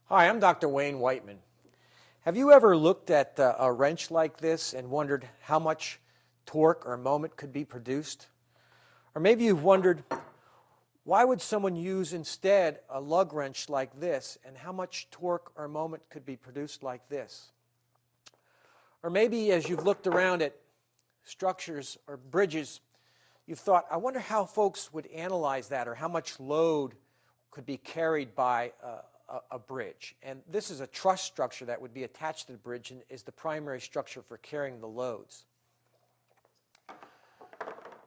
Hi, I'm Dr. Wayne Whiteman. Have you ever looked at a wrench like this and wondered how much torque or moment could be produced? Or maybe you've wondered, why would someone use instead a lug wrench like this, and how much torque or moment could be produced like this? Or maybe as you've looked around at structures or bridges, you've thought, I wonder how folks would analyze that, or how much load could be carried by a bridge. And this is a truss structure that would be attached to the bridge and is the primary structure for carrying the loads.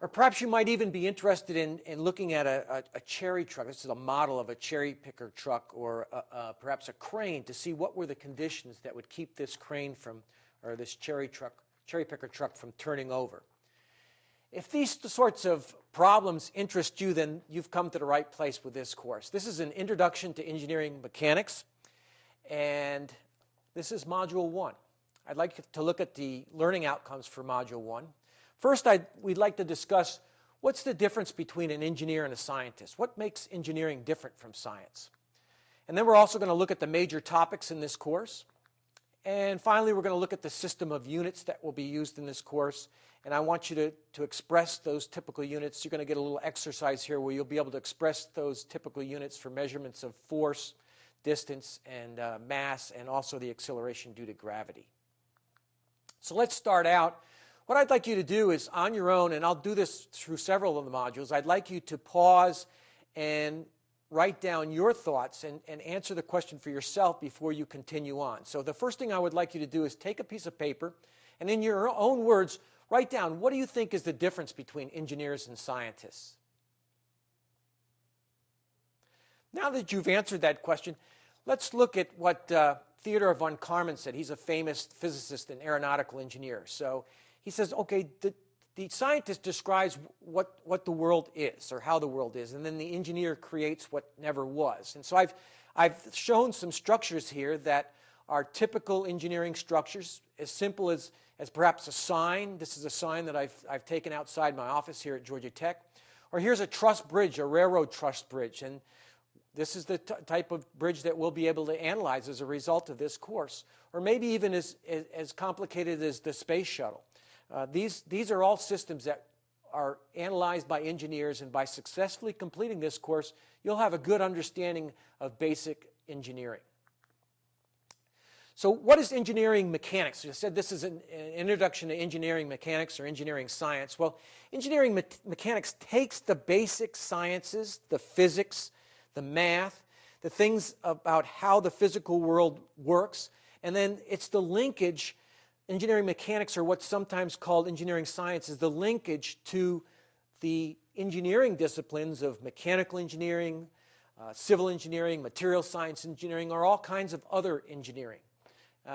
Or perhaps you might even be interested in looking at a cherry truck. This is a model of a cherry picker truck, or perhaps a crane, to see what were the conditions that would keep this crane from, or this cherry picker truck from turning over. If these sorts of problems interest you, then you've come to the right place with this course. This is an Introduction to Engineering Mechanics, and this is Module 1. I'd like to look at the learning outcomes for Module 1. First, we'd like to discuss what's the difference between an engineer and a scientist. What makes engineering different from science? And then we're also going to look at the major topics in this course. And finally, we're going to look at the system of units that will be used in this course. And I want you to express those typical units. You're going to get a little exercise here where you'll be able to express those typical units for measurements of force, distance, and mass, and also the acceleration due to gravity. So let's start out. What I'd like you to do is, on your own, and I'll do this through several of the modules, I'd like you to pause and write down your thoughts and answer the question for yourself before you continue on. So the first thing I would like you to do is take a piece of paper and, in your own words, write down, what do you think is the difference between engineers and scientists? Now that you've answered that question, let's look at what Theodor von Karman said. He's a famous physicist and aeronautical engineer. So he says, okay, the scientist describes what the world is, or how the world is, and then the engineer creates what never was. And so I've shown some structures here that are typical engineering structures, as simple as perhaps a sign. This is a sign that I've taken outside my office here at Georgia Tech. Or here's a truss bridge, a railroad truss bridge, and this is the type of bridge that we'll be able to analyze as a result of this course. Or maybe even as complicated as the space shuttle. These are all systems that are analyzed by engineers, and by successfully completing this course, you'll have a good understanding of basic engineering. So what is engineering mechanics? I said this is an introduction to engineering mechanics or engineering science. Well, engineering mechanics takes the basic sciences, the physics, the math, the things about how the physical world works, and then it's the linkage. Engineering mechanics, or what's sometimes called engineering science, is the linkage to the engineering disciplines of mechanical engineering, civil engineering, material science engineering, or all kinds of other engineering,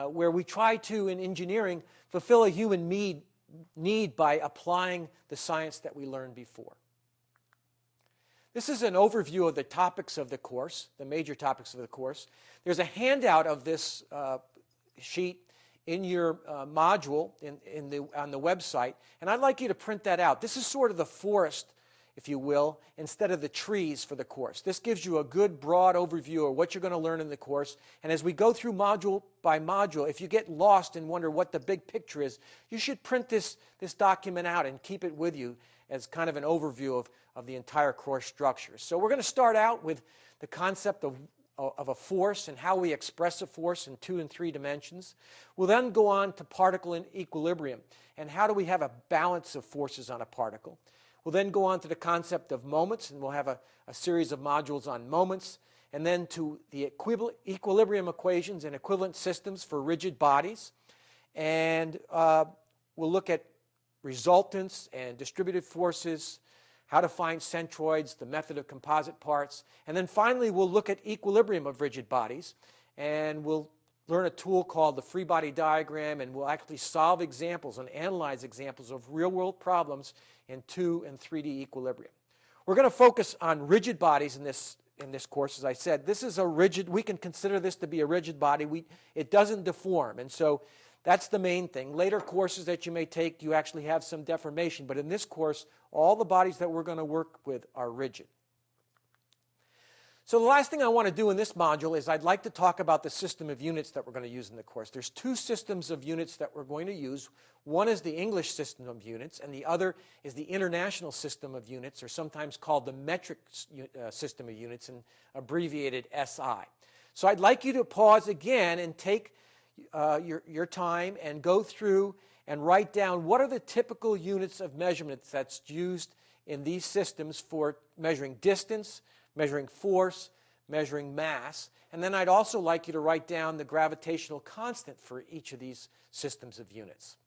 where we try to, in engineering, fulfill a human need by applying the science that we learned before. This is an overview of the topics of the course, the major topics of the course. There's a handout of this sheet in your module on the website, and I'd like you to print that out. This is sort of the forest, if you will, instead of the trees for the course. This gives you a good broad overview of what you're going to learn in the course, and as we go through module by module, if you get lost and wonder what the big picture is, you should print this document out and keep it with you as kind of an overview of the entire course structure. So we're going to start out with the concept of a force and how we express a force in 2 and 3 dimensions. We'll then go on to particle and equilibrium, and how do we have a balance of forces on a particle. We'll then go on to the concept of moments, and we'll have a series of modules on moments, and then to the equilibrium equations and equivalent systems for rigid bodies. And we'll look at resultants and distributed forces, how to find centroids, the method of composite parts, and then finally we'll look at equilibrium of rigid bodies, and we'll learn a tool called the free body diagram, and we'll actually solve examples and analyze examples of real-world problems in 2 and 3D equilibrium. We're going to focus on rigid bodies in this course. As I said, this is a rigid, we can consider this to be a rigid body. It doesn't deform, and so that's the main thing. Later courses that you may take, you actually have some deformation, but in this course, all the bodies that we're going to work with are rigid. So the last thing I want to do in this module is I'd like to talk about the system of units that we're going to use in the course. There's two systems of units that we're going to use. One is the English system of units, and the other is the international system of units, or sometimes called the metric system of units, and abbreviated SI. So I'd like you to pause again and take your time and go through and write down what are the typical units of measurements that's used in these systems for measuring distance, measuring force, measuring mass. And then I'd also like you to write down the gravitational constant for each of these systems of units.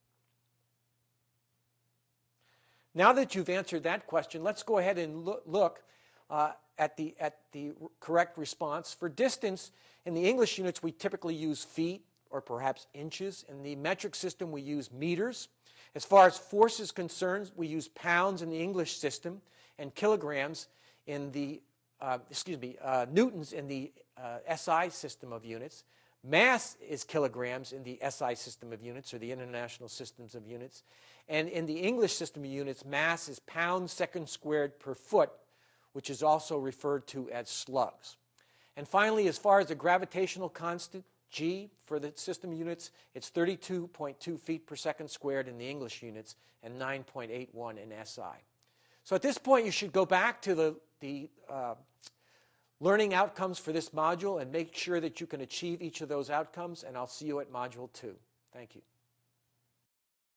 Now that you've answered that question, let's go ahead and look at the correct response. For distance, in the English units, we typically use feet or perhaps inches. In the metric system, we use meters. As far as force is concerned, we use pounds in the English system and kilograms in the newtons in the SI system of units. Mass is kilograms in the SI system of units, or the international systems of units. And in the English system of units, mass is pounds second squared per foot, which is also referred to as slugs. And finally, as far as the gravitational constant, G, for the system units, it's 32.2 feet per second squared in the English units and 9.81 in SI. So at this point, you should go back to the learning outcomes for this module and make sure that you can achieve each of those outcomes, and I'll see you at Module 2. Thank you.